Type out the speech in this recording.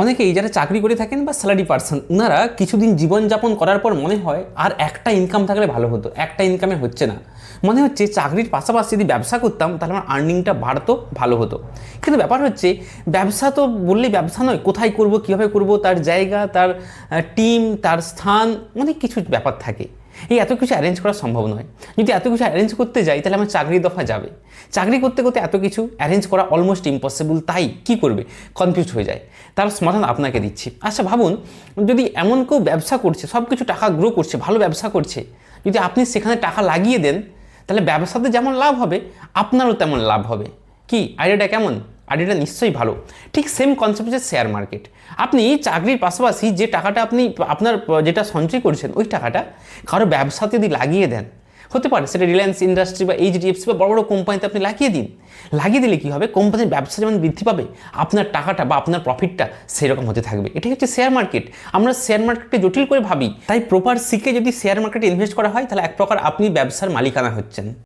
অনেকেই যারা চাকরি করে থাকেন বা স্যালারি পার্সন, ওনারা কিছুদিন জীবনযাপন করার পর মনে হয় আর একটা ইনকাম থাকলে ভালো হতো, একটা ইনকামে হচ্ছে না, মনে হচ্ছে চাকরির পাশাপাশি যদি ব্যবসা করতাম তাহলে আমার আর্নিংটা বাড়তো, ভালো হতো। কিন্তু ব্যাপার হচ্ছে ব্যবসা তো বললেই ব্যবসা নয়, কোথায় করব, কীভাবে করব, তার জায়গা, তার টিম, তার স্থান, অনেক কিছু ব্যাপার থাকে। এই এত কিছু অ্যারেঞ্জ করা সম্ভব নয়। যদি এত কিছু অ্যারেঞ্জ করতে যাই তাহলে আমার চাকরি দফা যাবে। চাকরি করতে করতে এত কিছু অ্যারেঞ্জ করা অলমোস্ট ইম্পসিবল। তাই কি করবে, কনফিউজ হয়ে যায়। তার সমাধান আপনাকে দিচ্ছি। আচ্ছা ভাবুন, যদি এমন কেউ ব্যবসা করছে, সব কিছু টাকা গ্রো করছে, ভালো ব্যবসা করছে, যদি আপনি সেখানে টাকা লাগিয়ে দেন তাহলে ব্যবসাতে যেমন লাভ হবে আপনারও তেমন লাভ হবে। কি আইডিয়াটা কেমন? আইডিয়াটা নিশ্চয়ই ভালো। ঠিক সেম কনসেপ্ট হচ্ছে শেয়ার মার্কেট। আপনি চাকরির পাশাপাশি যে টাকাটা আপনি আপনার যেটা সঞ্চয় করছেন ওই টাকাটা কারো ব্যবসাতে যদি লাগিয়ে দেন, হতে পারে সেটা রিলায়েন্স ইন্ডাস্ট্রি বা এইচডিএফসি বা বড় বড় কোম্পানিতে আপনি লাগিয়ে দিন। লাগিয়ে দিলে কী হবে, কোম্পানির ব্যবসা যেমন বৃদ্ধি পাবে, আপনার টাকাটা বা আপনার প্রফিটটা সেরকম হতে থাকবে। এটাই হচ্ছে শেয়ার মার্কেট। আমরা শেয়ার মার্কেটকে জটিল করে ভাবি, তাই প্রপার শিখে যদি শেয়ার মার্কেটে ইনভেস্ট করা হয় তাহলে এক প্রকার আপনি ব্যবসার মালিকানা হচ্ছেন।